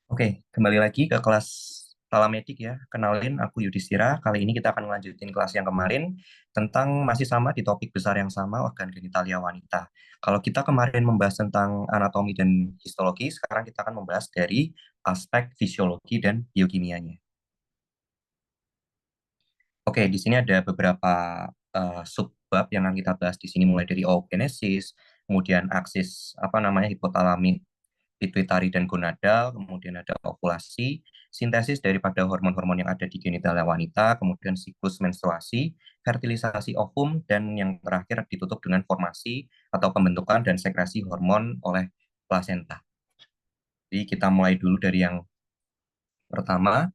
Oke, kembali lagi ke kelas Talamedik ya. Kenalin, aku Yudhistira. Kali ini kita akan melanjutin kelas yang kemarin tentang masih sama di topik besar yang sama, organ genitalia wanita. Kalau kita kemarin membahas tentang anatomi dan histologi, sekarang kita akan membahas dari aspek fisiologi dan biokimianya. Oke, di sini ada beberapa subbab yang akan kita bahas di sini, mulai dari oogenesis, kemudian aksis apa namanya hipotalamik, pituitari dan gonadal, kemudian ada ovulasi, sintesis daripada hormon-hormon yang ada di genitalia wanita, kemudian siklus menstruasi, fertilisasi ovum, dan yang terakhir ditutup dengan formasi atau pembentukan dan sekresi hormon oleh plasenta. Jadi kita mulai dulu dari yang pertama.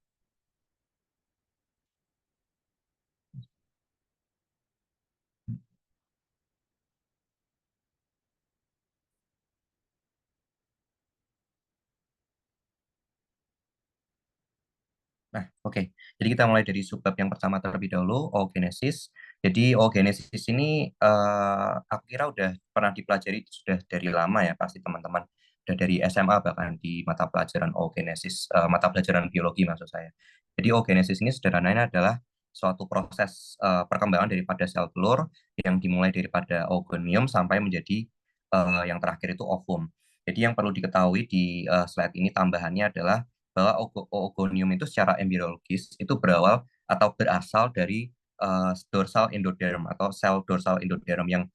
Nah, oke. Jadi kita mulai dari subbab yang pertama terlebih dahulu, oogenesis. Jadi oogenesis ini aku kira udah pernah dipelajari sudah dari lama ya pasti teman-teman. Udah dari SMA bahkan di mata pelajaran oogenesis, mata pelajaran biologi maksud saya. Jadi oogenesis ini sederhananya adalah suatu proses perkembangan daripada sel telur yang dimulai daripada oogonium sampai menjadi yang terakhir itu ovum. Jadi yang perlu diketahui di slide ini tambahannya adalah bahwa oogonium itu secara embriologis itu berawal atau berasal dari dorsal endoderm atau sel dorsal endoderm yang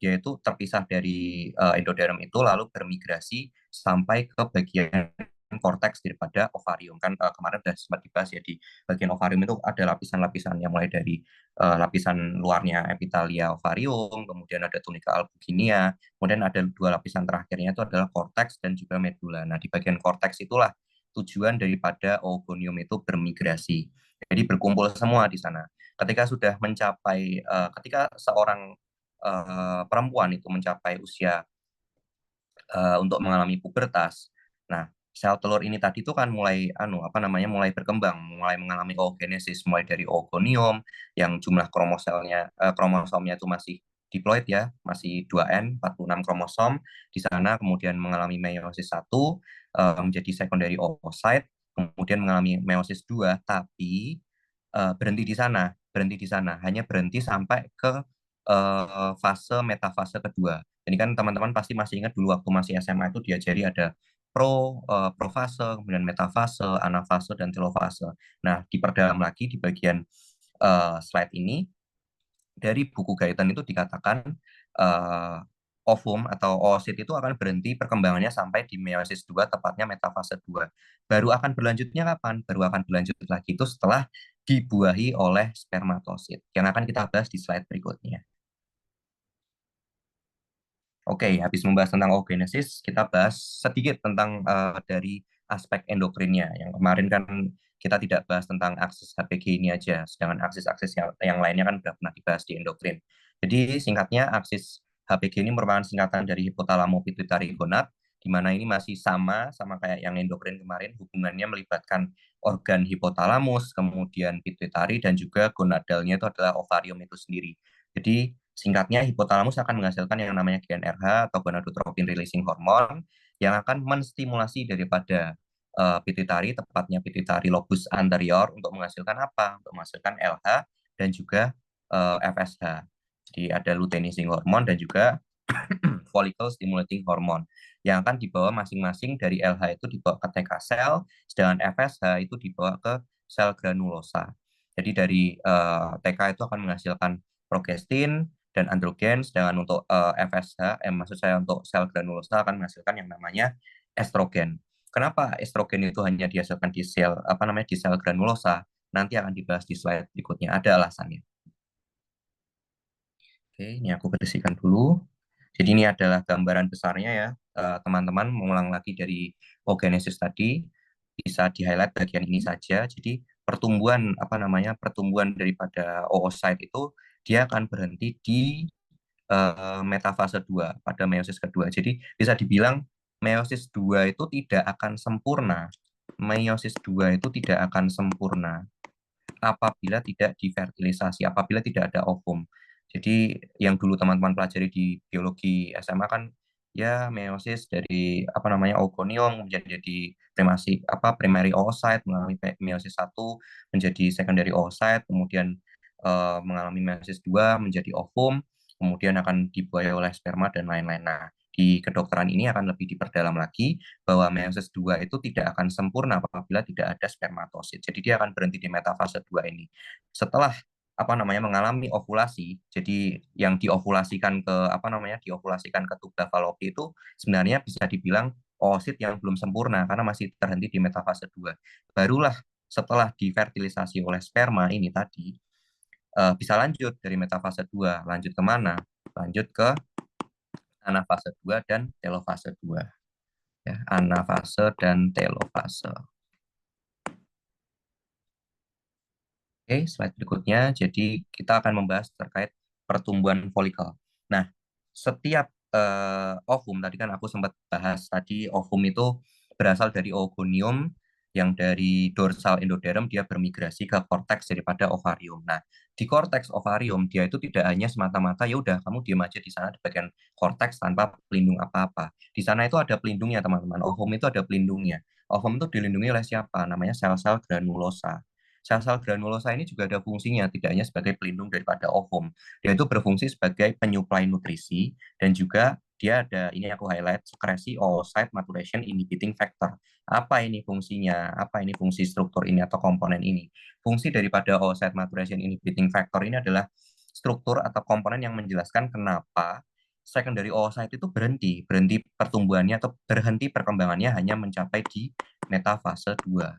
dia itu terpisah dari endoderm itu lalu bermigrasi sampai ke bagian korteks daripada ovarium kan kemarin sudah sempat dibahas ya di bagian ovarium itu ada lapisan-lapisan yang mulai dari lapisan luarnya epitalia ovarium, kemudian ada tunika albuginia, kemudian ada dua lapisan terakhirnya itu adalah korteks dan juga medula. Nah, di bagian korteks itulah tujuan daripada oogonium itu bermigrasi. Jadi berkumpul semua di sana. Ketika sudah mencapai, ketika seorang perempuan itu mencapai usia untuk mengalami pubertas, nah sel telur ini tadi itu kan mulai apa namanya mulai berkembang, mulai mengalami oogenesis, mulai dari oogonium yang jumlah kromosomnya itu masih diploid ya, masih 2N, 46 kromosom. Di sana kemudian mengalami meiosis satu menjadi secondary oocyte, kemudian mengalami meiosis 2 tapi berhenti di sana, hanya berhenti sampai ke fase metafase kedua. Ini kan teman-teman pasti masih ingat dulu waktu masih SMA itu diajari ada profase, kemudian metafase, anafase, dan telofase. Nah, diperdalam lagi di bagian slide ini, dari buku Gaitan itu dikatakan uh, ovum atau oosit itu akan berhenti perkembangannya sampai di meiosis 2, tepatnya metafase 2. Baru akan berlanjutnya kapan? Baru akan berlanjut lagi itu setelah dibuahi oleh spermatosit, yang akan kita bahas di slide berikutnya. Oke, habis membahas tentang oogenesis, kita bahas sedikit tentang dari aspek endokrinnya. Yang kemarin kan kita tidak bahas tentang aksis HPG ini aja, sedangkan aksis-aksis yang lainnya kan sudah pernah dibahas di endokrin. Jadi singkatnya aksis HPG ini merupakan singkatan dari hipotalamo pituitari gonad, di mana ini masih sama kayak yang endokrin kemarin, hubungannya melibatkan organ hipotalamus, kemudian pituitari, dan juga gonadalnya itu adalah ovarium itu sendiri. Jadi singkatnya, hipotalamus akan menghasilkan yang namanya GnRH atau gonadotropin releasing hormone yang akan menstimulasi daripada pituitari, tepatnya pituitari lobus anterior untuk menghasilkan apa? Untuk menghasilkan LH dan juga FSH. Jadi ada luteinizing hormone dan juga follicle stimulating hormone yang akan dibawa masing-masing dari LH itu dibawa ke TK sel, sedangkan FSH itu dibawa ke sel granulosa. Jadi dari TK itu akan menghasilkan progestin dan androgen, sedangkan untuk FSH, maksud saya untuk sel granulosa akan menghasilkan yang namanya estrogen. Kenapa estrogen itu hanya dihasilkan di sel apa namanya di sel granulosa? Nanti akan dibahas di slide berikutnya. Ada alasannya. Oke, ini aku bersihkan dulu. Jadi ini adalah gambaran besarnya ya, teman-teman. Mengulang lagi dari oogenesis tadi, bisa di-highlight bagian ini saja. Jadi pertumbuhan apa namanya pertumbuhan daripada oocyte itu dia akan berhenti di metafase 2 pada meiosis kedua. Jadi bisa dibilang meiosis 2 itu tidak akan sempurna. Meiosis 2 itu tidak akan sempurna apabila tidak difertilisasi, apabila tidak ada ovum. Jadi yang dulu teman-teman pelajari di biologi SMA kan ya meiosis dari apa namanya oogonium menjadi primary oocyte, mengalami meiosis satu menjadi secondary oocyte, kemudian mengalami meiosis 2 menjadi ovum, kemudian akan dibuai oleh sperma dan lain-lain. Nah, di kedokteran ini akan lebih diperdalam lagi bahwa meiosis 2 itu tidak akan sempurna apabila tidak ada spermatosit. Jadi dia akan berhenti di metafase 2 ini. Setelah apa namanya mengalami ovulasi, jadi yang diovulasikan ke apa namanya diovulasikan ke tuba Fallopi itu sebenarnya bisa dibilang oosit yang belum sempurna karena masih terhenti di metafase 2. Barulah setelah difertilisasi oleh sperma ini tadi bisa lanjut dari metafase 2, lanjut kemana? Lanjut ke anafase 2 dan telofase 2. Ya, anafase dan telofase. Oke, slide berikutnya. Jadi kita akan membahas terkait pertumbuhan folikel. Nah, setiap ovum, tadi kan aku sempat bahas tadi ovum itu berasal dari oogonium yang dari dorsal endoderm dia bermigrasi ke korteks daripada ovarium. Nah, di korteks ovarium dia itu tidak hanya semata-mata ya udah kamu diam aja di sana di bagian korteks tanpa pelindung apa-apa. Di sana itu ada pelindungnya teman-teman. Ovum itu ada pelindungnya. Ovum itu dilindungi oleh siapa? Namanya sel-sel granulosa. Sel-sel granulosa ini juga ada fungsinya, tidak hanya sebagai pelindung daripada ovum. Dia itu berfungsi sebagai penyuplai nutrisi dan juga dia ada, ini aku highlight, sekresi oocyte maturation inhibiting factor. Apa ini fungsinya? Apa ini fungsi struktur ini atau komponen ini? Fungsi daripada oocyte maturation inhibiting factor ini adalah struktur atau komponen yang menjelaskan kenapa secondary oocyte itu berhenti pertumbuhannya atau berhenti perkembangannya hanya mencapai di metafase 2.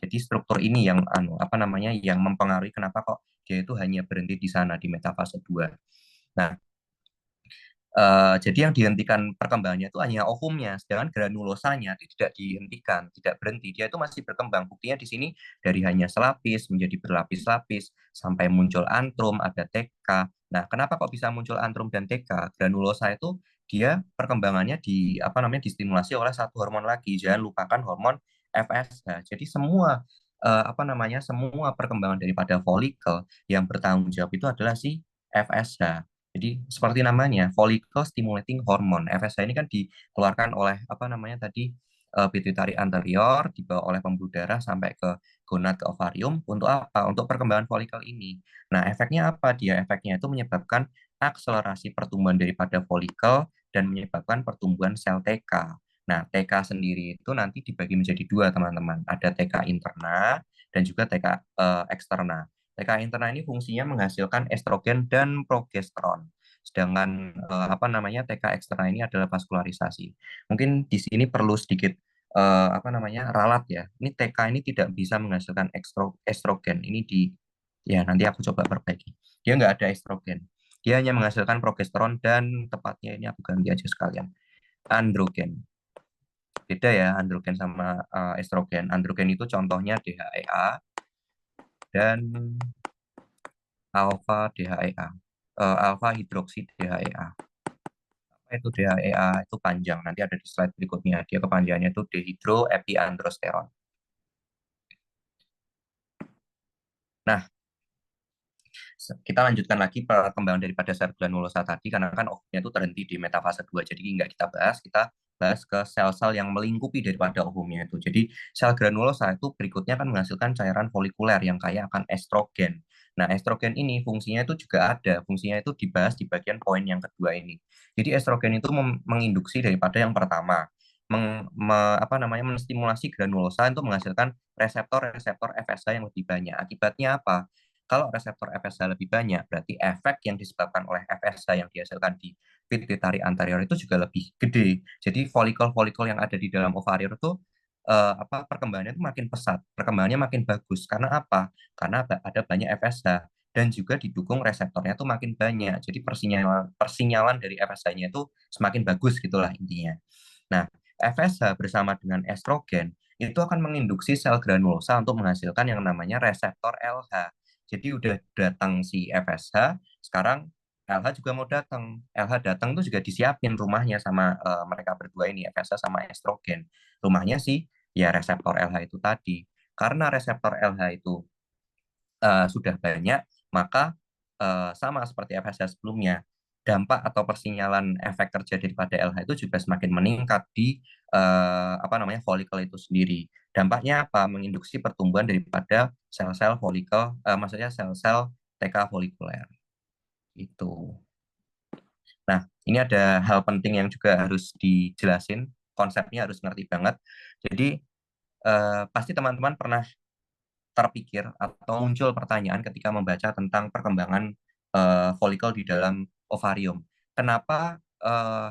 Jadi struktur ini yang apa namanya yang mempengaruhi kenapa kok dia itu hanya berhenti di sana di metafase 2. Nah, jadi yang dihentikan perkembangannya itu hanya ovumnya, sedangkan granulosanya tidak dihentikan, tidak berhenti. Dia itu masih berkembang. Buktinya di sini dari hanya selapis menjadi berlapis-lapis sampai muncul antrum, ada TK. Nah, kenapa kok bisa muncul antrum dan TK? Granulosa itu dia perkembangannya di apa namanya distimulasi oleh satu hormon lagi. Jangan lupakan hormon FSH. Jadi semua apa namanya semua perkembangan daripada folikel yang bertanggung jawab itu adalah si FSH. Jadi seperti namanya, follicle stimulating hormone. FSH ini kan dikeluarkan oleh apa namanya tadi pituitari anterior, dibawa oleh pembuluh darah sampai ke gonad ke ovarium untuk apa? Untuk perkembangan folikel ini. Nah, efeknya apa dia? Efeknya itu menyebabkan akselerasi pertumbuhan daripada folikel dan menyebabkan pertumbuhan sel TK. Nah, TK sendiri itu nanti dibagi menjadi dua, teman-teman. Ada TK interna dan juga TK eksterna. TK interna ini fungsinya menghasilkan estrogen dan progesteron. Sedangkan apa namanya TK eksterna ini adalah vaskularisasi. Mungkin di sini perlu sedikit apa namanya ralat ya. Ini TK ini tidak bisa menghasilkan estrogen. Ini di ya nanti aku coba perbaiki. Dia nggak ada estrogen. Dia hanya menghasilkan progesteron dan tepatnya ini aku ganti aja sekalian. Androgen. Beda ya androgen sama estrogen. Androgen itu contohnya DHEA dan alfa DHEA, alfa hidroksi DHEA. Apa itu DHEA? Itu panjang, nanti ada di slide berikutnya. Dia kepanjangannya itu dehidroepiandrosteron. Nah, kita lanjutkan lagi perkembangan daripada sel granulosa tadi, karena kan ovumnya itu terhenti di metafase 2, jadi nggak kita bahas ke sel-sel yang melingkupi daripada ovumnya itu. Jadi sel granulosa itu berikutnya kan menghasilkan cairan folikuler yang kaya akan estrogen. Nah, estrogen ini fungsinya itu juga ada, fungsinya itu dibahas di bagian poin yang kedua ini. Jadi estrogen itu menginduksi daripada yang pertama, apa namanya menstimulasi granulosa untuk menghasilkan reseptor-reseptor FSH yang lebih banyak. Akibatnya apa? Kalau reseptor FSH lebih banyak, berarti efek yang disebabkan oleh FSH yang dihasilkan di pituitari anterior itu juga lebih gede. Jadi folikel-folikel yang ada di dalam ovarium itu apa perkembangannya itu makin pesat, perkembangannya makin bagus. Karena apa? Karena ada banyak FSH dan juga didukung reseptornya itu makin banyak. Jadi persinyalan persinyalan dari FSH-nya itu semakin bagus gitulah intinya. Nah, FSH bersama dengan estrogen itu akan menginduksi sel granulosa untuk menghasilkan yang namanya reseptor LH. Jadi udah datang si FSH, sekarang LH juga mau datang. LH datang tuh juga disiapin rumahnya sama mereka berdua ini, FSH sama estrogen. Rumahnya sih ya reseptor LH itu tadi. Karena reseptor LH itu sudah banyak, maka sama seperti FSH sebelumnya, dampak atau persinyalan efek kerja daripada LH itu juga semakin meningkat di apa namanya folikel itu sendiri. Dampaknya apa? Menginduksi pertumbuhan daripada sel-sel folikel, maksudnya sel-sel TK folikuler itu. Nah, ini ada hal penting yang juga harus dijelasin, konsepnya harus ngerti banget. Jadi pasti teman-teman pernah terpikir atau muncul pertanyaan ketika membaca tentang perkembangan folikel di dalam ovarium. Kenapa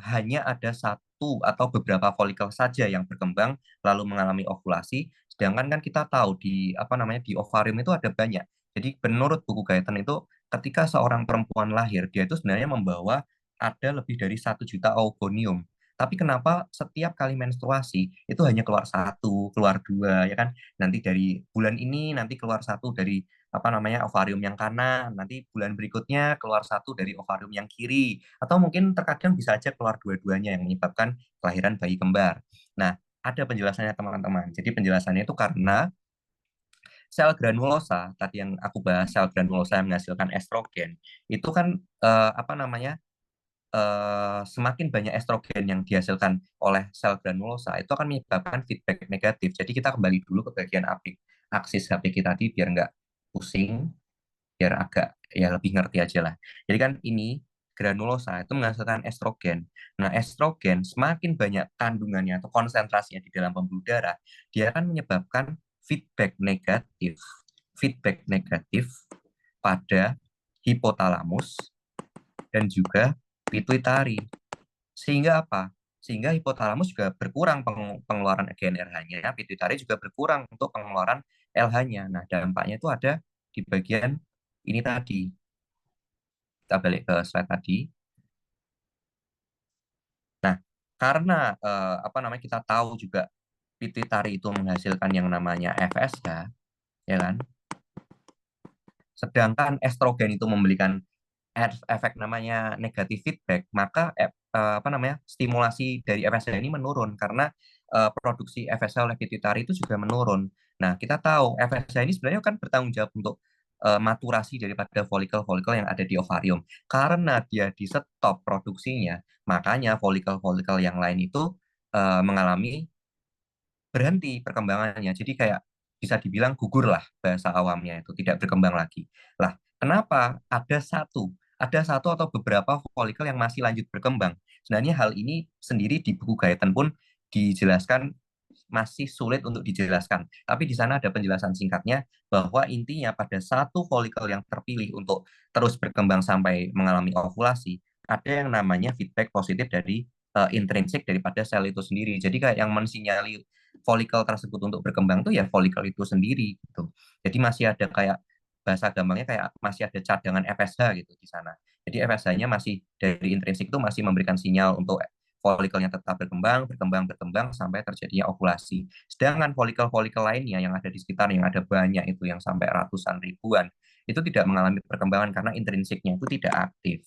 hanya ada satu atau beberapa folikel saja yang berkembang lalu mengalami ovulasi, sedangkan kan kita tahu di apa namanya di ovarium itu ada banyak. Jadi menurut buku Guyton itu ketika seorang perempuan lahir dia itu sebenarnya membawa ada lebih dari 1 juta oogonium. Tapi kenapa setiap kali menstruasi itu hanya keluar satu, keluar dua, ya kan? Nanti dari bulan ini nanti keluar satu dari apa namanya ovarium yang kanan, nanti bulan berikutnya keluar satu dari ovarium yang kiri, atau mungkin terkadang bisa aja keluar dua-duanya yang menyebabkan kelahiran bayi kembar. Nah, ada penjelasannya teman-teman. Jadi penjelasannya itu karena sel granulosa, tadi yang aku bahas sel granulosa yang menghasilkan estrogen, itu kan apa namanya semakin banyak estrogen yang dihasilkan oleh sel granulosa itu akan menyebabkan feedback negatif. Jadi kita kembali dulu ke bagian aksis HPG tadi biar nggak pusing, biar agak ya lebih ngerti aja lah. Jadi kan ini granulosa itu menghasilkan estrogen. Nah, estrogen semakin banyak kandungannya atau konsentrasinya di dalam pembuluh darah, dia akan menyebabkan feedback negatif, feedback negatif pada hipotalamus dan juga pituitari. Sehingga apa? Sehingga hipotalamus juga berkurang pengeluaran GnRH-nya, pituitari juga berkurang untuk pengeluaran LH-nya. Nah, dampaknya itu ada di bagian ini tadi. Kita balik ke slide tadi. Nah, karena apa namanya kita tahu juga pituitari itu menghasilkan yang namanya FSH, ya kan? Sedangkan estrogen itu memberikan efek namanya negatif feedback, maka apa namanya stimulasi dari FSH ini menurun karena produksi FSH oleh pituitari itu juga menurun. Nah, kita tahu FSH ini sebenarnya kan bertanggung jawab untuk maturasi daripada folikel-folikel yang ada di ovarium. Karena dia di stop produksinya, makanya folikel-folikel yang lain itu mengalami berhenti perkembangannya. Jadi kayak bisa dibilang gugur lah bahasa awamnya itu tidak berkembang lagi. Lah, kenapa ada satu atau beberapa folikel yang masih lanjut berkembang? Sebenarnya hal ini sendiri di buku Guyton pun dijelaskan masih sulit untuk dijelaskan. Tapi di sana ada penjelasan singkatnya bahwa intinya pada satu folikel yang terpilih untuk terus berkembang sampai mengalami ovulasi, ada yang namanya feedback positif dari intrinsik daripada sel itu sendiri. Jadi kayak yang mensinyali folikel tersebut untuk berkembang tuh ya folikel itu sendiri gitu. Jadi masih ada kayak bahasa gampangnya kayak masih ada cadangan FSH gitu di sana. Jadi FSH-nya masih dari intrinsik itu masih memberikan sinyal untuk folikelnya tetap berkembang, berkembang, berkembang sampai terjadinya ovulasi. Sedangkan folikel-folikel lainnya yang ada di sekitar yang ada banyak itu yang sampai ratusan ribuan itu tidak mengalami perkembangan karena intrinsiknya itu tidak aktif.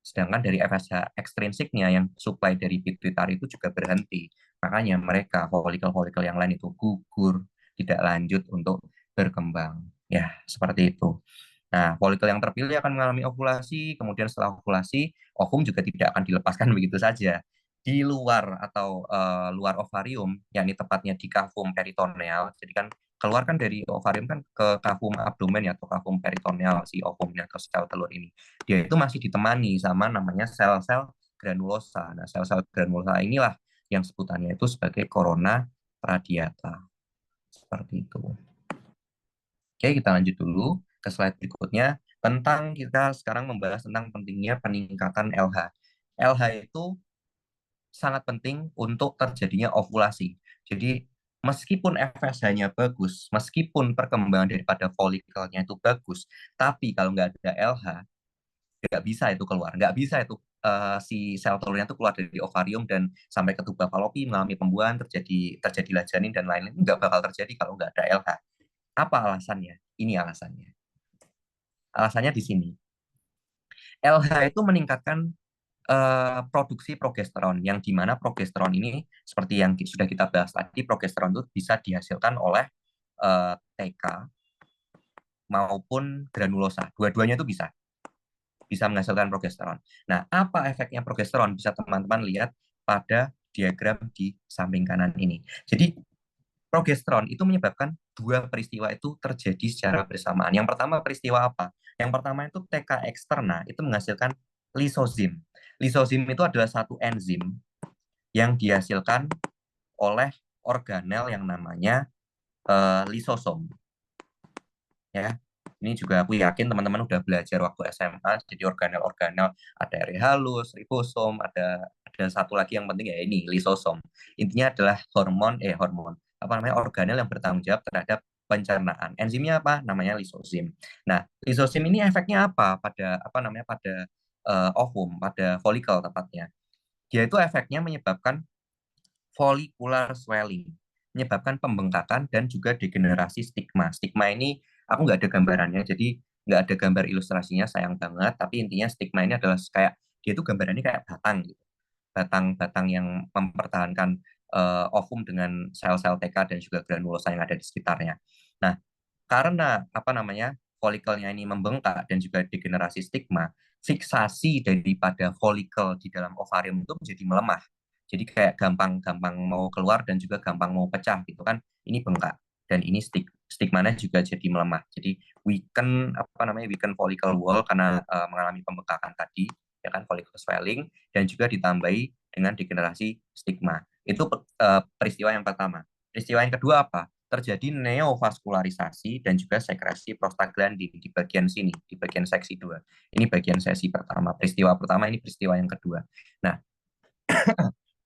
Sedangkan dari FSH ekstrinsiknya yang supply dari pituitari itu juga berhenti. Makanya mereka folikel-folikel yang lain itu gugur, tidak lanjut untuk berkembang. Ya, seperti itu. Nah, folikel yang terpilih akan mengalami ovulasi, kemudian setelah ovulasi, ovum juga tidak akan dilepaskan begitu saja. Di luar atau luar ovarium, yakni tepatnya di kavum peritoneal, jadi kan keluar kan dari ovarium kan ke kavum abdomen ya, atau kavum peritoneal si ovumnya atau sel telur ini. Dia itu masih ditemani sama namanya sel-sel granulosa. Nah, sel-sel granulosa inilah yang sebutannya itu sebagai corona radiata. Seperti itu. Oke, kita lanjut dulu ke slide berikutnya tentang kita sekarang membahas tentang pentingnya peningkatan LH. LH itu sangat penting untuk terjadinya ovulasi. Jadi meskipun FSH-nya bagus, meskipun perkembangan daripada folikelnya itu bagus, tapi kalau nggak ada LH, nggak bisa itu keluar, nggak bisa itu si sel telurnya itu keluar dari ovarium dan sampai ke tuba falopi mengalami pembuahan terjadilah janin dan lain-lain nggak bakal terjadi kalau nggak ada LH. Apa alasannya? Ini alasannya. Alasannya di sini. LH itu meningkatkan produksi progesteron yang dimana progesteron ini seperti yang sudah kita bahas tadi progesteron itu bisa dihasilkan oleh TK maupun granulosa dua-duanya itu bisa bisa menghasilkan progesteron. Nah, apa efeknya progesteron? Bisa teman-teman lihat pada diagram di samping kanan ini. Jadi, progesteron itu menyebabkan dua peristiwa itu terjadi secara bersamaan. Yang pertama peristiwa apa? Yang pertama itu TK eksterna itu menghasilkan lisozim. Lisozim itu adalah satu enzim yang dihasilkan oleh organel yang namanya lisosom. Ya, ini juga aku yakin teman-teman udah belajar waktu SMA. Jadi organel-organel ada area halus, ribosom, ada satu lagi yang penting ya ini lisosom. Intinya adalah hormon apa namanya organel yang bertanggung jawab terhadap pencernaan. Enzimnya apa? Namanya lisosim. Nah, lisosim ini efeknya apa pada apa namanya pada ovum, pada folikel tepatnya. Dia itu efeknya menyebabkan follicular swelling, menyebabkan pembengkakan dan juga degenerasi stigma. Stigma ini aku nggak ada gambarannya, jadi nggak ada gambar ilustrasinya, sayang banget. Tapi intinya stigma ini adalah kayak dia itu gambarannya kayak batang gitu, batang-batang yang mempertahankan ovum dengan sel-sel TK dan juga granulosa yang ada di sekitarnya. Nah, karena apa namanya folikelnya ini membengkak dan juga degenerasi stigma, fiksasi daripada folikel di dalam ovarium itu menjadi melemah. Jadi kayak gampang-gampang mau keluar dan juga gampang mau pecah gitu kan. Ini bengkak dan ini stigmanya juga jadi melemah. Jadi weaken follicle wall karena mengalami pembengkakan tadi ya kan follicle swelling dan juga ditambahi dengan degenerasi stigma. Itu peristiwa yang pertama. Peristiwa yang kedua apa? Terjadi neovaskularisasi dan juga sekresi prostaglandin di bagian sini, di bagian seksi 2. Ini bagian sesi pertama. Peristiwa pertama ini peristiwa yang kedua. Nah,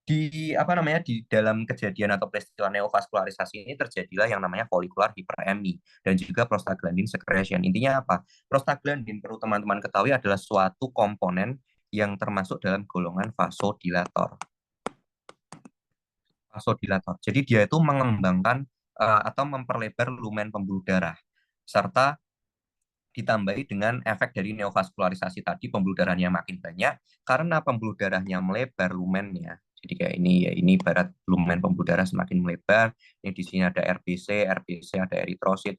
di apa namanya di dalam kejadian atau peristiwa neovaskularisasi ini terjadilah yang namanya follicular hyperemia dan juga prostaglandin secretion. Intinya apa? Prostaglandin perlu teman-teman ketahui adalah suatu komponen yang termasuk dalam golongan vasodilator. Vasodilator. Jadi dia itu mengembangkan atau memperlebar lumen pembuluh darah serta ditambahi dengan efek dari neovaskularisasi tadi pembuluh darahnya makin banyak karena pembuluh darahnya melebar lumennya. Jadi kayak ini ya ini barat lumen pembuluh darah semakin melebar. Ini di sini ada RBC ada eritrosit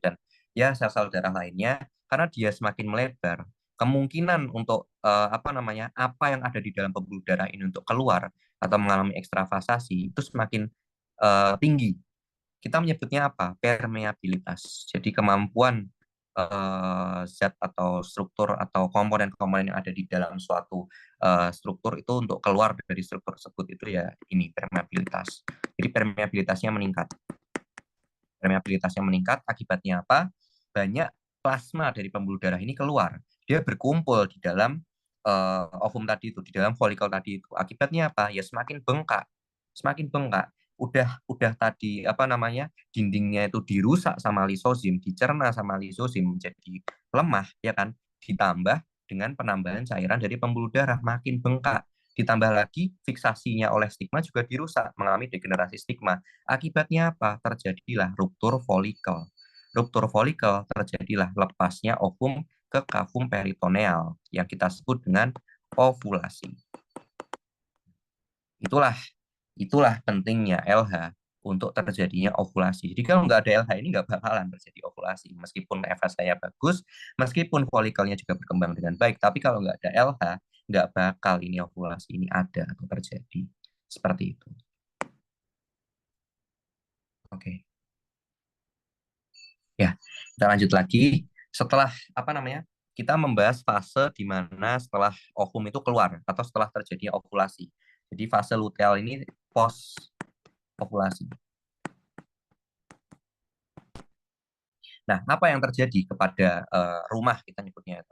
dan ya sel-sel darah lainnya karena dia semakin melebar. Kemungkinan untuk apa yang ada di dalam pembuluh darah ini untuk keluar atau mengalami ekstravasasi itu semakin tinggi. Kita menyebutnya apa? Permeabilitas. Jadi kemampuan zat atau struktur atau komponen-komponen yang ada di dalam suatu struktur itu untuk keluar dari struktur tersebut itu ya ini permeabilitas. Jadi permeabilitasnya meningkat. Permeabilitasnya meningkat akibatnya apa? Banyak plasma dari pembuluh darah ini keluar. Dia berkumpul di dalam ovum tadi itu, di dalam folikel tadi itu. Akibatnya apa? Ya semakin bengkak. Semakin bengkak. Udah tadi apa namanya? Dindingnya itu dirusak sama lisozim, dicerna sama lisozim menjadi lemah ya kan? Ditambah dengan penambahan cairan dari pembuluh darah makin bengkak. Ditambah lagi fiksasinya oleh stigma juga dirusak, mengalami degenerasi stigma. Akibatnya apa? Terjadilah ruptur folikel. Ruptur folikel terjadilah lepasnya ovum ke kavum peritoneal yang kita sebut dengan ovulasi. Itulah itulah pentingnya LH untuk terjadinya ovulasi. Jadi kalau nggak ada LH ini nggak bakalan terjadi ovulasi. Meskipun FSH-nya bagus, meskipun folikelnya juga berkembang dengan baik, tapi kalau nggak ada LH, nggak bakal ini ovulasi ini ada atau terjadi. Seperti itu. Oke. Ya, kita lanjut lagi. Setelah apa namanya? Kita membahas fase di mana setelah ovum itu keluar atau setelah terjadi ovulasi. Jadi fase luteal ini post ovulasi. Nah, apa yang terjadi kepada rumah kita nyebutnya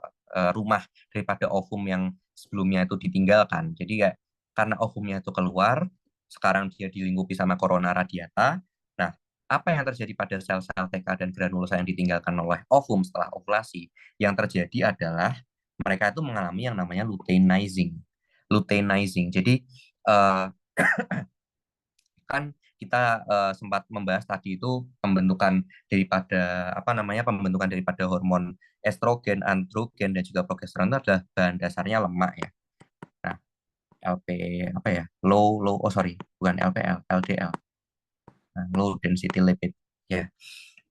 rumah daripada ovum yang sebelumnya itu ditinggalkan. Jadi kayak karena ovumnya itu keluar, sekarang dia dilingkupi sama corona radiata. Nah, apa yang terjadi pada sel-sel TK dan granulosa yang ditinggalkan oleh ovum setelah ovulasi? Yang terjadi adalah mereka itu mengalami yang namanya luteinizing. Luteinizing. Jadi eh, kan kita sempat membahas tadi itu pembentukan daripada hormon estrogen, androgen dan juga progesteron itu adalah bahan dasarnya lemak ya. Nah, LP apa ya? Bukan LPL, LDL. Nah, low density lipid. Ya,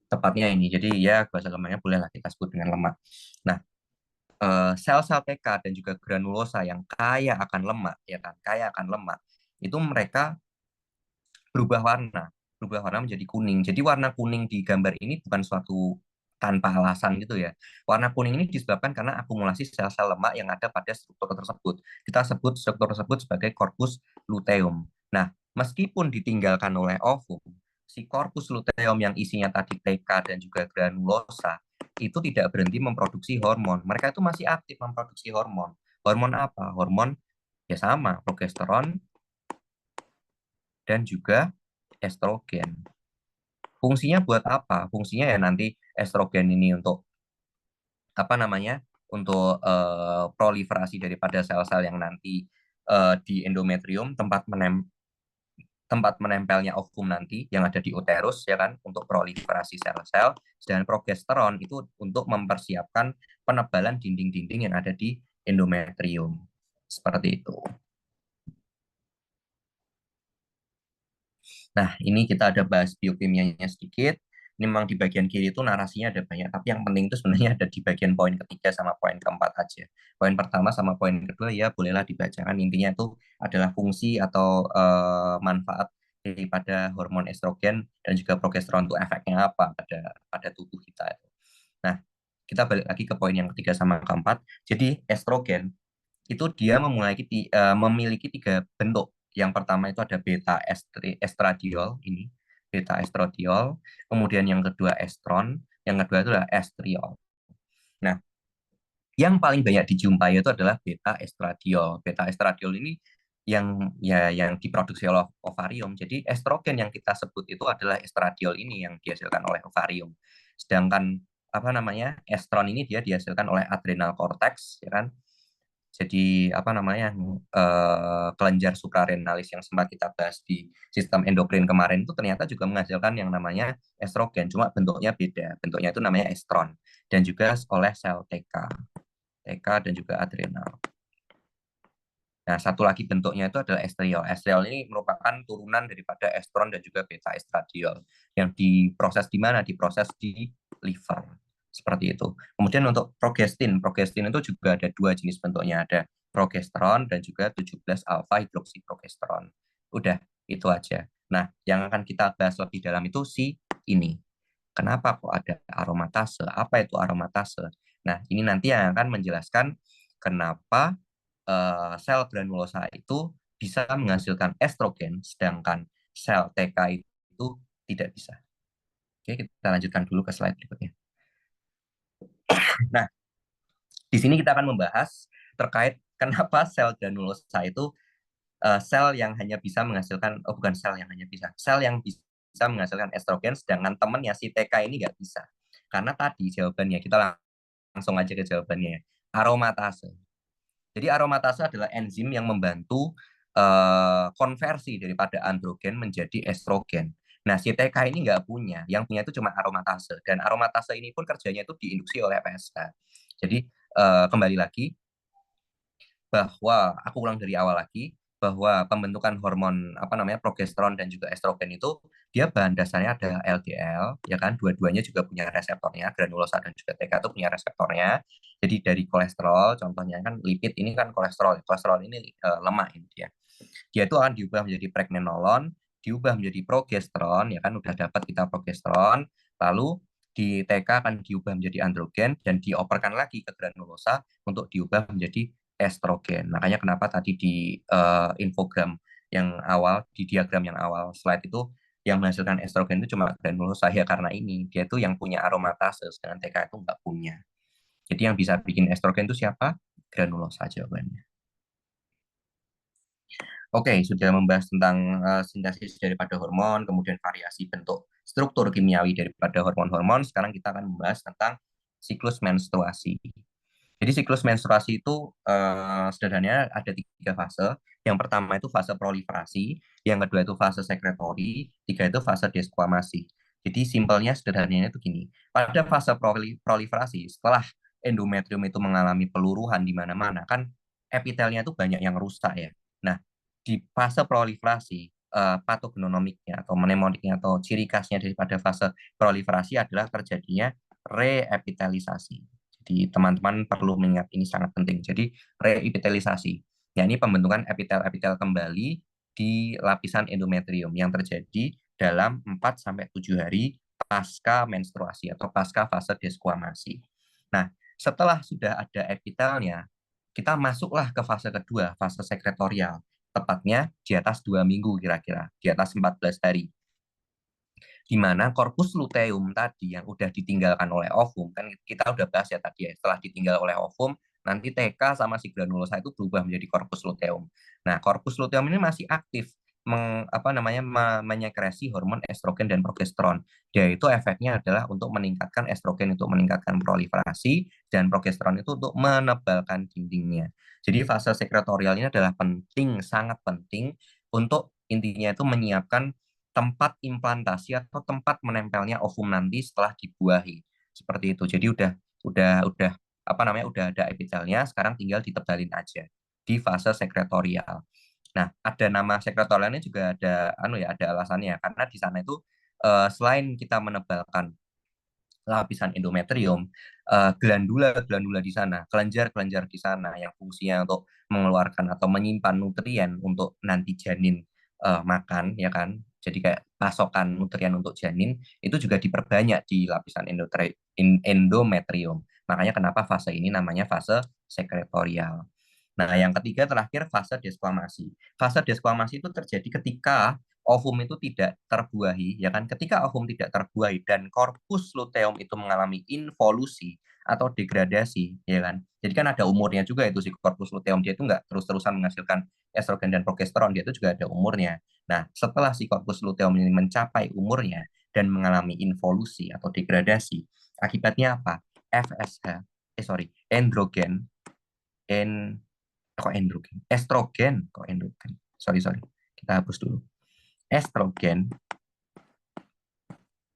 tepatnya ini. Jadi ya bahasa gampangnya bolehlah kita sebut dengan lemak. Nah, sel-sel TK dan juga granulosa yang kaya akan lemak, ya kan, kaya akan lemak, itu mereka berubah warna, berubah warna menjadi kuning. Jadi warna kuning di gambar ini bukan suatu tanpa alasan gitu ya. Warna kuning ini disebabkan karena akumulasi sel-sel lemak yang ada pada struktur tersebut. Kita sebut struktur tersebut sebagai korpus luteum. Nah, meskipun ditinggalkan oleh ovum, si korpus luteum yang isinya tadi TK dan juga granulosa itu tidak berhenti memproduksi hormon. Mereka itu masih aktif memproduksi hormon. Hormon apa? Hormon ya sama, progesteron dan juga estrogen. Fungsinya buat apa? Fungsinya ya nanti estrogen ini untuk apa namanya? Untuk proliferasi daripada sel-sel yang nanti di endometrium tempat menempelnya ovum nanti yang ada di uterus ya kan untuk proliferasi sel-sel, dan progesteron itu untuk mempersiapkan penebalan dinding-dinding yang ada di endometrium. Seperti itu. Nah, ini kita ada bahas biokimianya sedikit. Ini memang di bagian kiri itu narasinya ada banyak, tapi yang penting itu sebenarnya ada di bagian poin ketiga sama poin keempat aja. Poin pertama sama poin kedua ya bolehlah dibacakan. Intinya itu adalah fungsi atau manfaat daripada hormon estrogen dan juga progesteron itu efeknya apa pada tubuh kita itu. Nah, kita balik lagi ke poin yang ketiga sama keempat. Jadi estrogen itu dia memiliki tiga bentuk. Yang pertama itu ada beta estradiol ini, beta estradiol. Kemudian yang kedua estron, yang kedua itu adalah estriol. Nah, yang paling banyak dijumpai itu adalah beta estradiol. Beta estradiol ini yang diproduksi oleh ovarium. Jadi estrogen yang kita sebut itu adalah estradiol ini yang dihasilkan oleh ovarium. Sedangkan apa namanya estron ini dia dihasilkan oleh adrenal cortex, ya kan? Jadi apa namanya kelenjar suprarenalis yang sempat kita bahas di sistem endokrin kemarin itu ternyata juga menghasilkan yang namanya estrogen, cuma bentuknya beda. Bentuknya itu namanya estron dan juga oleh sel TK dan juga adrenal. Nah, satu lagi bentuknya itu adalah estriol. Estriol ini merupakan turunan daripada estron dan juga beta estradiol yang diproses di mana? Diproses di liver. Seperti itu. Kemudian untuk progestin, progestin itu juga ada dua jenis bentuknya, ada progesteron dan juga 17 alfa hidroksiprogesteron. Udah, itu aja. Nah, yang akan kita bahas lebih dalam itu si ini. Kenapa kok ada aromatase? Apa itu aromatase? Nah, ini nanti yang akan menjelaskan kenapa sel granulosa itu bisa menghasilkan estrogen, sedangkan sel TK itu tidak bisa. Oke, kita lanjutkan dulu ke slide berikutnya. Nah, di sini kita akan membahas terkait kenapa sel granulosa itu sel yang hanya bisa menghasilkan, oh bukan sel yang hanya bisa, sel yang bisa menghasilkan estrogen, sedangkan temannya si TK ini nggak bisa. Karena tadi jawabannya, kita langsung aja ke jawabannya, aromatase. Jadi aromatase adalah enzim yang membantu konversi daripada androgen menjadi estrogen. Nah, si TK ini nggak punya, yang punya itu cuma aromatase. Dan aromatase ini pun kerjanya itu diinduksi oleh PSH. Jadi kembali lagi, bahwa aku ulang dari awal lagi, bahwa pembentukan hormon apa namanya progesteron dan juga estrogen itu dia bahan dasarnya ada LDL, ya kan, dua-duanya juga punya reseptornya, granulosa dan juga TK itu punya reseptornya. Jadi dari kolesterol, contohnya kan lipid ini kan kolesterol, kolesterol ini lemak ini dia itu akan diubah menjadi pregnenolon, diubah menjadi progesteron, ya kan udah dapat kita progesteron, lalu di TK akan diubah menjadi androgen dan dioperkan lagi ke granulosa untuk diubah menjadi estrogen. Makanya kenapa tadi di infogram yang awal, di diagram yang awal slide itu yang menghasilkan estrogen itu cuma granulosa ya karena ini dia itu yang punya aromatase, sedangkan TK itu nggak punya. Jadi yang bisa bikin estrogen itu siapa? Granulosa jawabannya. Oke, sudah membahas tentang sintesis daripada hormon, kemudian variasi bentuk struktur kimiawi daripada hormon-hormon. Sekarang kita akan membahas tentang siklus menstruasi. Jadi siklus menstruasi itu sederhananya ada tiga fase. Yang pertama itu fase proliferasi, yang kedua itu fase sekretori, tiga itu fase desquamasi. Jadi simpelnya sederhananya itu gini. Pada fase proliferasi, setelah endometrium itu mengalami peluruhan di mana-mana, kan epitelnya itu banyak yang rusak ya. Nah, di fase proliferasi, patogenomiknya atau mnemoniknya atau ciri khasnya daripada fase proliferasi adalah terjadinya reepitelisasi. Jadi teman-teman perlu mengingat ini sangat penting. Jadi reepitelisasi, yakni pembentukan epitel-epitel kembali di lapisan endometrium yang terjadi dalam 4 sampai 7 hari pasca menstruasi atau pasca fase desquamasi. Nah, setelah sudah ada epitelnya, kita masuklah ke fase kedua, fase sekretorial. Tepatnya di atas 2 minggu kira-kira, di atas 14 hari di mana korpus luteum tadi yang udah ditinggalkan oleh ovum, kan kita udah bahas ya tadi ya, setelah ditinggal oleh ovum, nanti TK sama si granulosa itu berubah menjadi korpus luteum. Nah, korpus luteum ini masih aktif menyekresi hormon estrogen dan progesteron. Yaitu efeknya adalah untuk meningkatkan estrogen untuk meningkatkan proliferasi dan progesteron itu untuk menebalkan dindingnya. Jadi fase sekretorial ini adalah penting, sangat penting untuk intinya itu menyiapkan tempat implantasi atau tempat menempelnya ovum nanti setelah dibuahi. Seperti itu. Jadi udah apa namanya udah ada epitelnya, sekarang tinggal ditebalin aja di fase sekretorial. Nah, ada nama sekretorialnya juga ada ada alasannya karena di sana itu selain kita menebalkan lapisan endometrium, glandula-glandula di sana, kelenjar-kelenjar di sana yang fungsinya untuk mengeluarkan atau menyimpan nutrien untuk nanti janin makan, ya kan? Jadi kayak pasokan nutrien untuk janin itu juga diperbanyak di lapisan endometrium. Makanya kenapa fase ini namanya fase sekretorial. Nah, yang ketiga terakhir fase desquamasi. Fase desquamasi itu terjadi ketika ovum itu tidak terbuahi, ya kan? Ketika ovum tidak terbuahi dan korpus luteum itu mengalami involusi atau degradasi, ya kan? Jadi kan ada umurnya juga itu si korpus luteum, dia itu nggak terus-terusan menghasilkan estrogen dan progesteron, dia itu juga ada umurnya. Nah, setelah si korpus luteum ini mencapai umurnya dan mengalami involusi atau degradasi, akibatnya apa? FSH, androgen, en, kok androgen, sorry, kita hapus dulu. Estrogen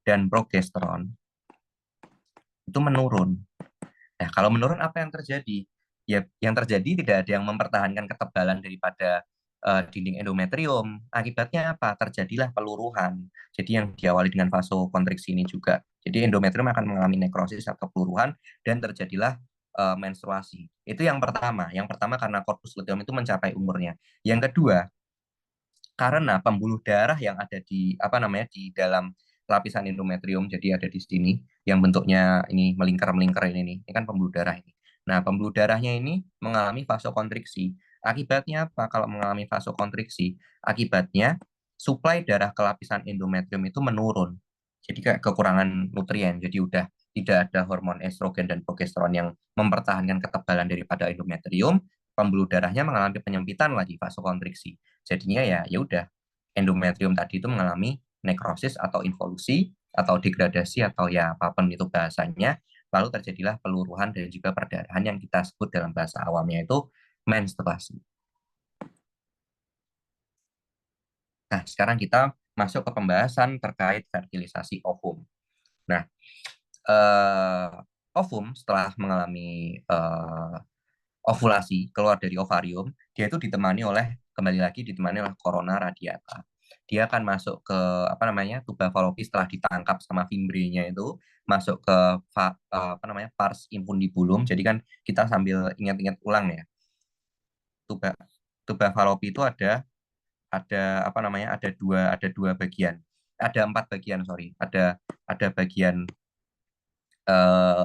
dan progesteron itu menurun. Nah, kalau menurun apa yang terjadi? Ya, yang terjadi tidak ada yang mempertahankan ketebalan daripada dinding endometrium. Akibatnya apa? Terjadilah peluruhan. Jadi yang diawali dengan vasokonstriksi ini juga. Jadi endometrium akan mengalami nekrosis atau peluruhan dan terjadilah menstruasi. Itu yang pertama. Yang pertama karena korpus luteum itu mencapai umurnya. Yang kedua, karena pembuluh darah yang ada di di dalam lapisan endometrium, jadi ada di sini yang bentuknya ini melingkar-melingkar ini kan pembuluh darah ini. Nah, pembuluh darahnya ini mengalami vasokonstriksi. Akibatnya apa? Kalau mengalami vasokonstriksi, akibatnya suplai darah ke lapisan endometrium itu menurun. Jadi kayak kekurangan nutrien. Jadi udah tidak ada hormon estrogen dan progesteron yang mempertahankan ketebalan daripada endometrium, pembuluh darahnya mengalami penyempitan lagi vasokonstriksi. Jadinya ya udah endometrium tadi itu mengalami nekrosis atau involusi atau degradasi atau ya apapun itu bahasanya, lalu terjadilah peluruhan dan juga perdarahan yang kita sebut dalam bahasa awamnya itu menstruasi. Nah, sekarang kita masuk ke pembahasan terkait fertilisasi ovum. Nah, eh, ovum setelah mengalami ovulasi keluar dari ovarium, dia itu ditemani oleh kembali lagi ditemani oleh corona radiata. Dia akan masuk ke tuba fallopi setelah ditangkap sama fimbrinya itu masuk ke pars infundibulum. Jadi kan kita sambil ingat-ingat ulang ya. Tuba tuba fallopi itu ada ada dua bagian. Ada 4 bagian, sorry. Ada bagian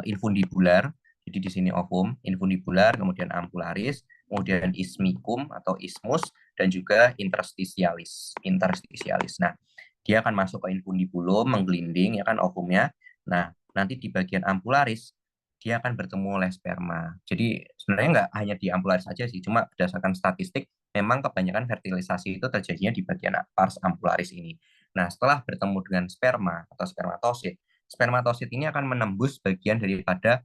infundibular. Jadi di sini ovum, infundibular, kemudian ampularis, kemudian ismicum atau ismus, dan juga interstitialis. Interstitialis. Nah, dia akan masuk ke infundibulum, menggelinding ya kan ovumnya. Nah, nanti di bagian ampularis dia akan bertemu oleh sperma. Jadi sebenarnya nggak hanya di ampularis saja sih, cuma berdasarkan statistik memang kebanyakan fertilisasi itu terjadinya di bagian pars ampularis ini. Nah, setelah bertemu dengan sperma atau spermatosit, spermatosit ini akan menembus bagian daripada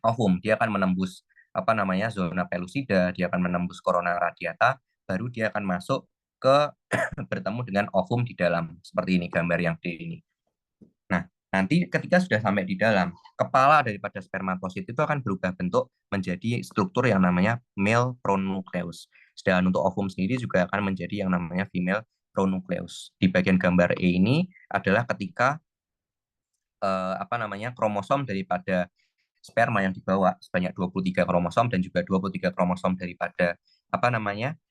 ovum. Dia akan menembus zona pellucida, dia akan menembus corona radiata, baru dia akan masuk ke bertemu dengan ovum di dalam. Seperti ini gambar yang di ini. Nah, nanti ketika sudah sampai di dalam, kepala daripada spermatosit itu akan berubah bentuk menjadi struktur yang namanya male pronucleus. Sedangkan untuk ovum sendiri juga akan menjadi yang namanya female pronucleus. Di bagian gambar E ini adalah ketika kromosom daripada sperma yang dibawa sebanyak 23 kromosom dan juga 23 kromosom daripada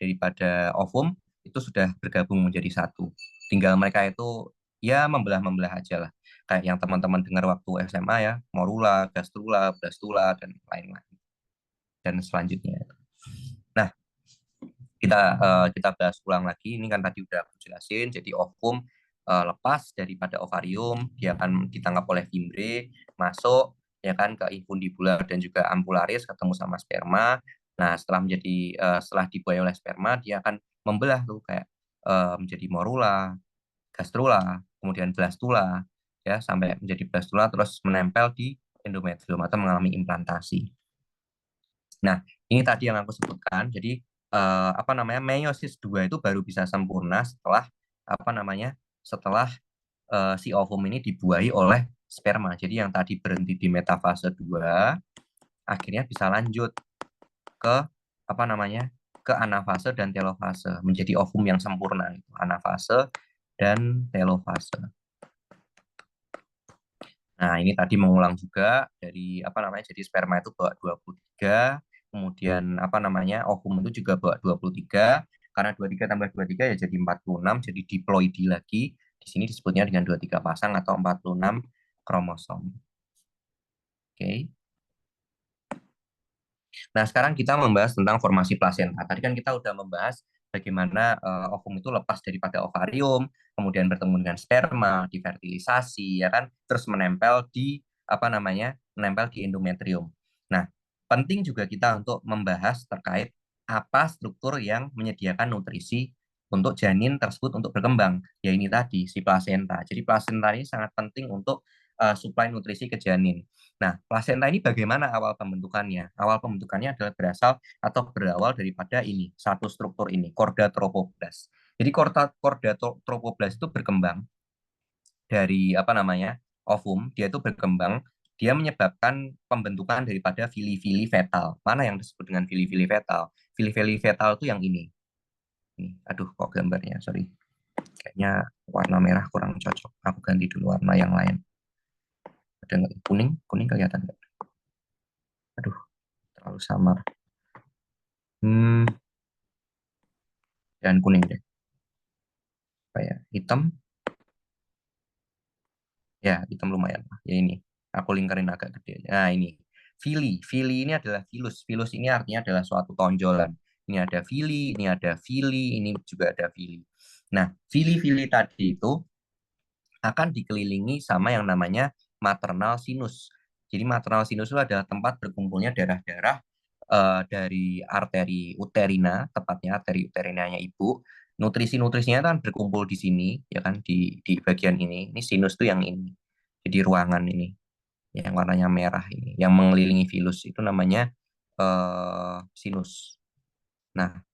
daripada ovum itu sudah bergabung menjadi satu. Tinggal mereka itu ya membelah-membelah aja lah. Kayak yang teman-teman dengar waktu SMA ya, morula, gastrula, blastula, dan lain-lain. Dan selanjutnya. Nah, kita bahas ulang lagi. Ini kan tadi udah aku jelasin. Jadi ovum lepas daripada ovarium, dia akan ditangkap oleh fimbre, masuk ya kan ke infundibula dan juga ampularis ketemu sama sperma. Nah, setelah dibuai oleh sperma, dia akan membelah tuh kayak menjadi morula, gastrula, kemudian blastula ya sampai menjadi blastula terus menempel di endometrium atau mengalami implantasi. Nah, ini tadi yang aku sebutkan. Jadi meiosis 2 itu baru bisa sempurna setelah apa namanya? Setelah si ovum ini dibuahi oleh sperma. Jadi yang tadi berhenti di metafase 2 akhirnya bisa lanjut ke apa namanya? Ke anafase dan telofase, menjadi ovum yang sempurna itu. Anafase dan telofase. Nah, ini tadi mengulang juga dari jadi sperma itu bawa 23, kemudian ovum itu juga bawa 23, karena 23 tambah 23 ya jadi 46, jadi diploidi lagi. Di sini disebutnya dengan 23 pasang atau 46 kromosom. Oke. Nah, sekarang kita membahas tentang formasi plasenta. Tadi kan kita udah membahas bagaimana ovum itu lepas daripada ovarium, kemudian bertemu dengan sperma, difertilisasi, ya kan, terus menempel di endometrium. Nah, penting juga kita untuk membahas terkait apa struktur yang menyediakan nutrisi untuk janin tersebut untuk berkembang. Ya ini tadi, si plasenta. Jadi plasenta ini sangat penting untuk suplai nutrisi ke janin. Nah, plasenta ini bagaimana awal pembentukannya? Awal pembentukannya adalah berawal daripada ini, satu struktur ini, chorda trophoblast. Jadi chorda trophoblast itu berkembang dari ovum, dia itu berkembang, dia menyebabkan pembentukan daripada fili-fili fetal. Mana yang disebut dengan fili-fili fetal? Fili-fili fetal itu yang ini. Aduh, kok gambarnya, sorry. Kayaknya warna merah kurang cocok. Aku ganti dulu warna yang lain. Ada nggak? Kuning? Kuning kelihatan nggak? Aduh, terlalu samar. Hmm, dan kuning deh. Kayak hitam, ya hitam lumayan. Ya ini, aku lingkarin agak gede. Nah ini, fili ini adalah filus. Filus ini artinya adalah suatu tonjolan. Ini ada fili, ini juga ada fili. Nah, fili-fili tadi itu akan dikelilingi sama yang namanya maternal sinus. Jadi maternal sinus itu adalah tempat berkumpulnya darah-darah dari arteri uterina, tepatnya arteri uterinanya ibu. Nutrisi-nutrisinya kan berkumpul di sini, ya kan di bagian ini. Ini sinus tuh yang ini. Jadi ruangan ini, yang warnanya merah ini, yang mengelilingi filus itu namanya sinus. Nah,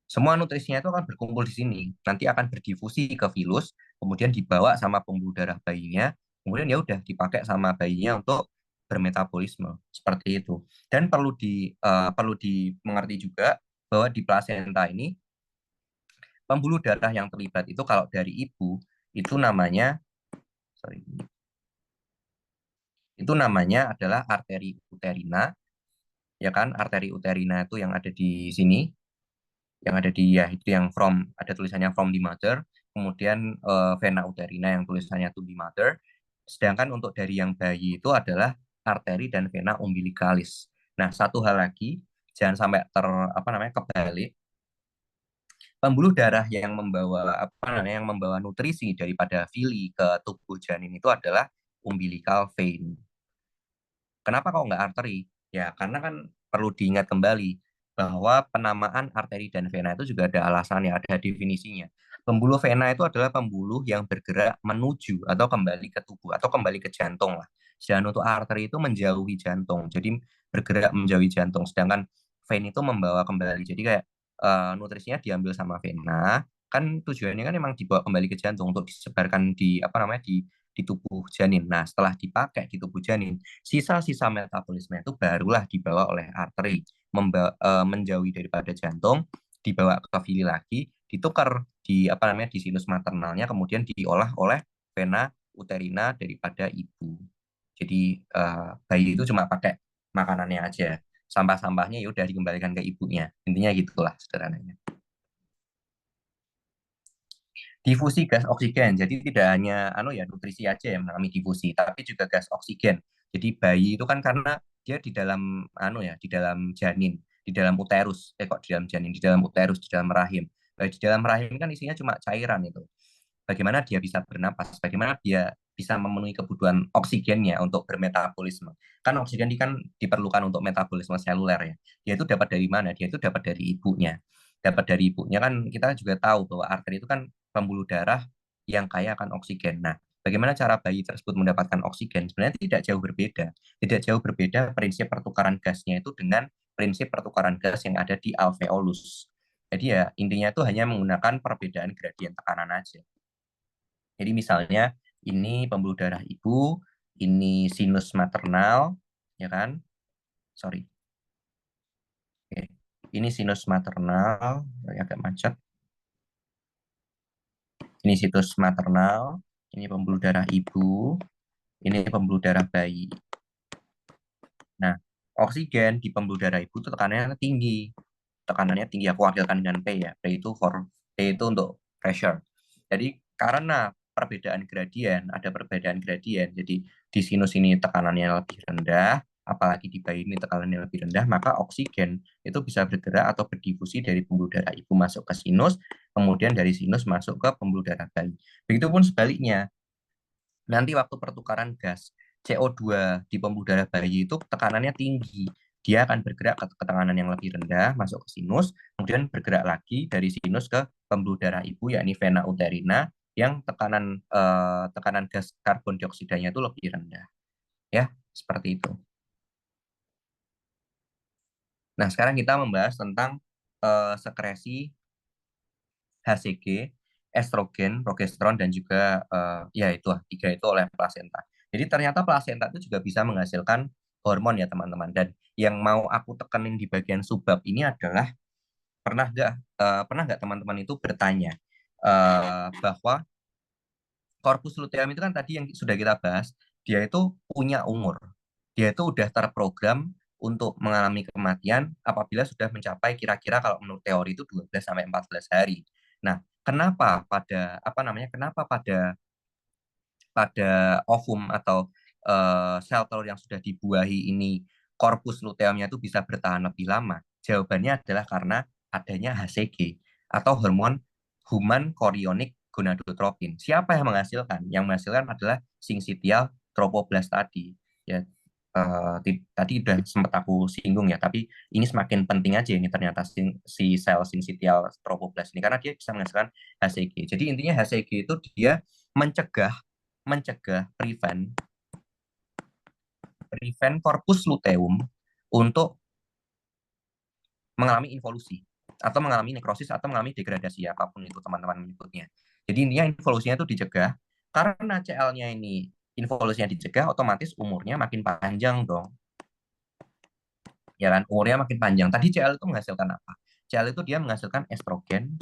semua nutrisinya itu akan berkumpul di sini. Nanti akan berdifusi ke filus, kemudian dibawa sama pembuluh darah bayinya, kemudian ya udah dipakai sama bayinya untuk bermetabolisme seperti itu. Dan perlu dimengerti juga bahwa di plasenta ini pembuluh darah yang terlibat itu kalau dari ibu itu namanya sorry, itu namanya adalah arteri uterina, ya kan? Arteri uterina itu yang ada di sini, yang ada di ya itu yang ada tulisannya from the mother, kemudian vena uterina yang tulisannya to the mother, sedangkan untuk dari yang bayi itu adalah arteri dan vena umbilicalis. Nah, satu hal lagi, jangan sampai kebalik, pembuluh darah yang membawa nutrisi daripada fili ke tubuh janin itu adalah umbilical vein. Kenapa kok nggak arteri? Ya, karena kan perlu diingat kembali bahwa penamaan arteri dan vena itu juga ada alasannya, ada definisinya. Pembuluh vena itu adalah pembuluh yang bergerak menuju atau kembali ke tubuh atau kembali ke jantung lah. Sedangkan untuk arteri itu menjauhi jantung, jadi bergerak menjauhi jantung. Sedangkan vein itu membawa kembali. Jadi kayak nutrisinya diambil sama vena, kan tujuannya kan memang dibawa kembali ke jantung untuk disebarkan di tubuh janin. Nah, setelah dipakai di tubuh janin, sisa-sisa metabolisme itu barulah dibawa oleh arteri, menjauhi daripada jantung, dibawa ke fili lagi, ditukar di sinus maternalnya, kemudian diolah oleh vena uterina daripada ibu. Jadi bayi itu cuma pakai makanannya aja. Sampah-sampahnya ya udah dikembalikan ke ibunya. Intinya gitulah sederhananya. Difusi gas oksigen. Jadi tidak hanya nutrisi aja yang mengalami difusi, tapi juga gas oksigen. Jadi bayi itu kan karena dia di dalam di dalam janin, di dalam uterus. Kok di dalam janin, di dalam uterus, di dalam rahim. Di dalam rahim kan isinya cuma cairan itu. Bagaimana dia bisa bernapas, bagaimana dia bisa memenuhi kebutuhan oksigennya untuk bermetabolisme. Kan oksigen ini kan diperlukan untuk metabolisme seluler ya. Dia itu dapat dari mana? Dia itu dapat dari ibunya. Dapat dari ibunya kan kita juga tahu bahwa arteri itu kan pembuluh darah yang kaya akan oksigen. Nah, bagaimana cara bayi tersebut mendapatkan oksigen? Sebenarnya tidak jauh berbeda. Tidak jauh berbeda prinsip pertukaran gasnya itu dengan prinsip pertukaran gas yang ada di alveolus. Jadi ya intinya itu hanya menggunakan perbedaan gradien tekanan aja. Jadi misalnya ini pembuluh darah ibu, ini sinus maternal, ya kan? Sorry. Oke. Ini sinus maternal, agak macet. Ini sinus maternal, ini pembuluh darah ibu, ini pembuluh darah bayi. Nah, oksigen di pembuluh darah ibu itu tekanannya tinggi. Tekanannya tinggi, aku wakilkan dengan P ya. P itu untuk pressure. Jadi karena perbedaan gradien, ada perbedaan gradien. Jadi di sinus ini tekanannya lebih rendah, apalagi di bayi ini tekanannya lebih rendah, maka oksigen itu bisa bergerak atau berdifusi dari pembuluh darah ibu masuk ke sinus, kemudian dari sinus masuk ke pembuluh darah bayi. Begitupun sebaliknya, nanti waktu pertukaran gas CO2 di pembuluh darah bayi itu tekanannya tinggi. Dia akan bergerak ke tekanan yang lebih rendah, masuk ke sinus, kemudian bergerak lagi dari sinus ke pembuluh darah ibu, yakni vena uterina, yang tekanan gas karbon dioksidanya itu lebih rendah. Ya, seperti itu. Nah, sekarang kita membahas tentang sekresi HCG, estrogen, progesteron, dan juga ya itu tiga itu oleh plasenta. Jadi ternyata plasenta itu juga bisa menghasilkan hormon ya teman-teman. Dan yang mau aku tekenin di bagian subbab ini adalah pernah nggak teman-teman itu bertanya bahwa korpus luteum itu kan tadi yang sudah kita bahas, dia itu punya umur. Dia itu udah terprogram untuk mengalami kematian apabila sudah mencapai kira-kira kalau menurut teori itu 12 sampai 14 hari. Nah, kenapa pada ovum atau sel telur yang sudah dibuahi ini korpus luteumnya itu bisa bertahan lebih lama? Jawabannya adalah karena adanya HCG atau hormon human chorionic gonadotropin. Siapa yang menghasilkan? Yang menghasilkan adalah sincitial trophoblast tadi. Ya, tadi udah sempat aku singgung ya, tapi ini semakin penting aja ini ternyata si sel sincitial trophoblast ini karena dia bisa menghasilkan HCG. Jadi intinya HCG itu dia mencegah mencegah prevent prevent corpus luteum untuk mengalami involusi atau mengalami nekrosis atau mengalami degradasi apapun itu teman-teman menyebutnya. Jadi intinya involusinya itu dicegah karena CL-nya ini involusinya dicegah otomatis umurnya makin panjang dong. Ya kan umurnya makin panjang. Tadi CL itu menghasilkan apa? CL itu dia menghasilkan estrogen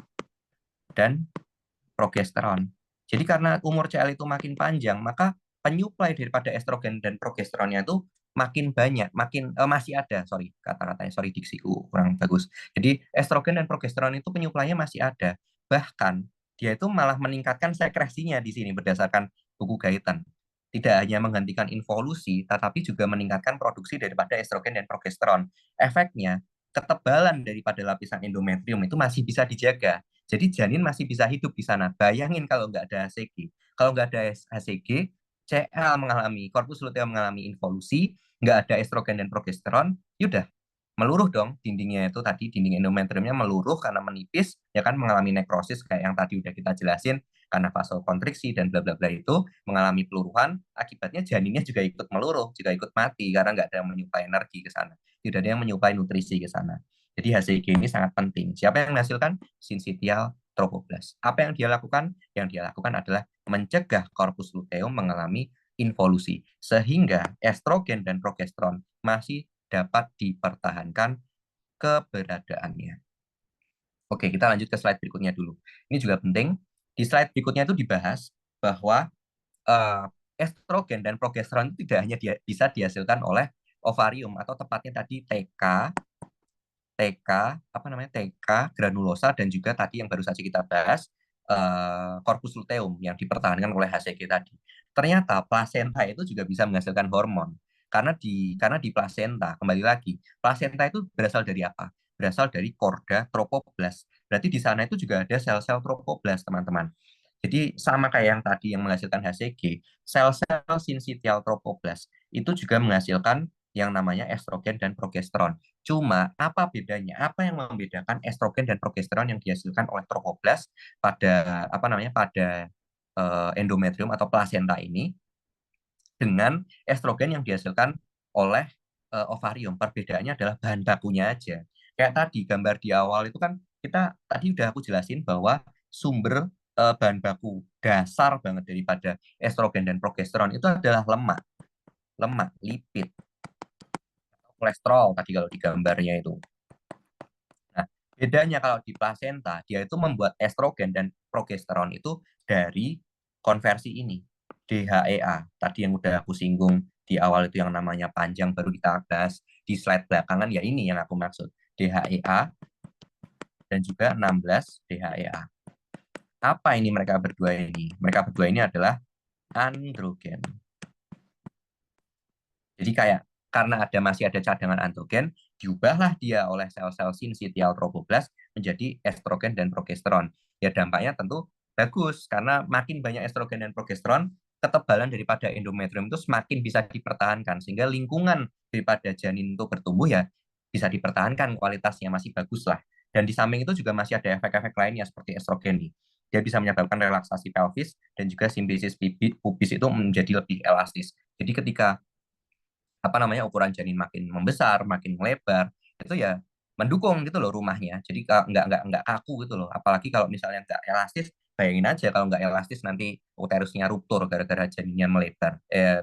dan progesteron. Jadi karena umur CL itu makin panjang, maka penyuplai daripada estrogen dan progesteronnya itu makin banyak, masih ada, sorry kata-katanya, sorry diksiku kurang bagus. Jadi estrogen dan progesteron itu penyuplainya masih ada. Bahkan dia itu malah meningkatkan sekresinya di sini berdasarkan buku Guyton. Tidak hanya menghentikan involusi, tetapi juga meningkatkan produksi daripada estrogen dan progesteron. Efeknya, ketebalan daripada lapisan endometrium itu masih bisa dijaga. Jadi janin masih bisa hidup di sana. Bayangin kalau nggak ada HCG. Kalau nggak ada HCG, CL mengalami, korpus luteum mengalami involusi, nggak ada estrogen dan progesteron, yaudah meluruh dong dindingnya itu tadi, dinding endometriumnya meluruh karena menipis, ya kan mengalami nekrosis kayak yang tadi udah kita jelasin, karena vasokonstriksi dan bla bla bla itu mengalami peluruhan, akibatnya janinnya juga ikut meluruh, juga ikut mati karena nggak ada yang menyuplai energi ke sana, tidak ada yang menyuplai nutrisi ke sana. Jadi HCG ini sangat penting. Siapa yang menghasilkan? Sincitial trophoblast. Apa yang dia lakukan? Yang dia lakukan adalah mencegah korpus luteum mengalami involusi, sehingga estrogen dan progesteron masih dapat dipertahankan keberadaannya. Oke, kita lanjut ke slide berikutnya dulu. Ini juga penting. Di slide berikutnya itu dibahas bahwa uh, estrogen dan progesteron itu tidak hanya bisa dihasilkan oleh ovarium atau tepatnya tadi TK apa namanya TK granulosa dan juga tadi yang baru saja kita bahas corpus luteum yang dipertahankan oleh HCG tadi. Ternyata plasenta itu juga bisa menghasilkan hormon karena di plasenta kembali lagi plasenta itu berasal dari apa? Berasal dari korda tropoblas. Berarti di sana itu juga ada sel-sel tropoblas teman-teman. Jadi sama kayak yang tadi yang menghasilkan HCG, sel-sel sinsitial tropoblas itu juga menghasilkan yang namanya estrogen dan progesteron. Cuma apa bedanya? Apa yang membedakan estrogen dan progesteron yang dihasilkan oleh tropoblas pada apa namanya pada endometrium atau plasenta ini dengan estrogen yang dihasilkan oleh ovarium. Perbedaannya adalah bahan bakunya aja. Kayak tadi gambar di awal itu kan kita tadi udah aku jelasin bahwa sumber bahan baku dasar banget daripada estrogen dan progesteron itu adalah lemak, lipid, kolesterol tadi kalau di gambarnya itu. Nah, bedanya kalau di plasenta, dia itu membuat estrogen dan progesteron itu dari konversi ini, DHEA. Tadi yang udah aku singgung di awal itu yang namanya panjang baru kita bahas di slide belakangan, ya ini yang aku maksud. DHEA dan juga 16 DHEA. Apa ini mereka berdua ini? Mereka berdua ini adalah androgen. Jadi kayak karena masih ada cadangan androgen, diubahlah dia oleh sel-sel sinsitial trofoblast menjadi estrogen dan progesteron. Ya dampaknya tentu bagus karena makin banyak estrogen dan progesteron, ketebalan daripada endometrium itu semakin bisa dipertahankan sehingga lingkungan daripada janin untuk bertumbuh ya bisa dipertahankan kualitasnya masih bagus lah. Dan di samping itu juga masih ada efek-efek lainnya seperti estrogen nih. Dia bisa menyebabkan relaksasi pelvis dan juga simbisis pubis itu menjadi lebih elastis. Jadi ketika apa namanya ukuran janin makin membesar, makin melebar, itu ya mendukung gitu loh rumahnya. Jadi nggak kaku gitu loh. Apalagi kalau misalnya nggak elastis, bayangin aja kalau nggak elastis nanti uterusnya ruptur gara-gara janinnya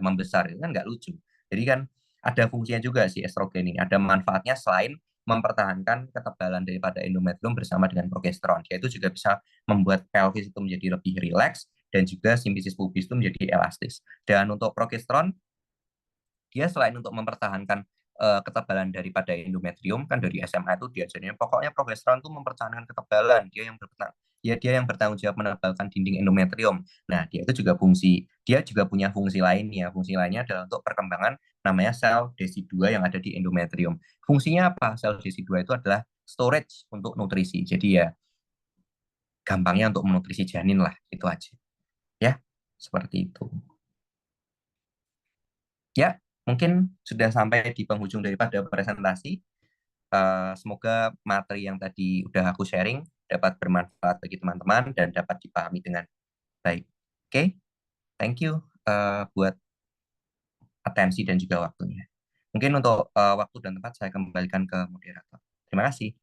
membesar itu kan nggak lucu. Jadi kan ada fungsinya juga sih estrogen ini. Ada manfaatnya selain mempertahankan ketebalan daripada endometrium bersama dengan progesteron. Yaitu juga bisa membuat pelvis itu menjadi lebih rileks dan juga simbisis pubis itu menjadi elastis. Dan untuk progesteron dia selain untuk mempertahankan ketebalan daripada endometrium kan dari SMA itu diajarin pokoknya progesteron itu mempertahankan ketebalan dia yang bertanggung jawab menebalkan dinding endometrium. Nah dia itu juga dia juga punya fungsi lainnya adalah untuk perkembangan namanya sel desi 2 yang ada di endometrium. Fungsinya apa? Sel desi 2 itu adalah storage untuk nutrisi, jadi ya gampangnya untuk menutrisi janin lah, itu aja ya, seperti itu. Ya, mungkin sudah sampai di penghujung daripada presentasi. Semoga materi yang tadi udah aku sharing dapat bermanfaat bagi teman-teman dan dapat dipahami dengan baik. Oke, thank you buat atensi dan juga waktunya. Mungkin untuk waktu dan tempat saya kembalikan ke moderator. Terima kasih.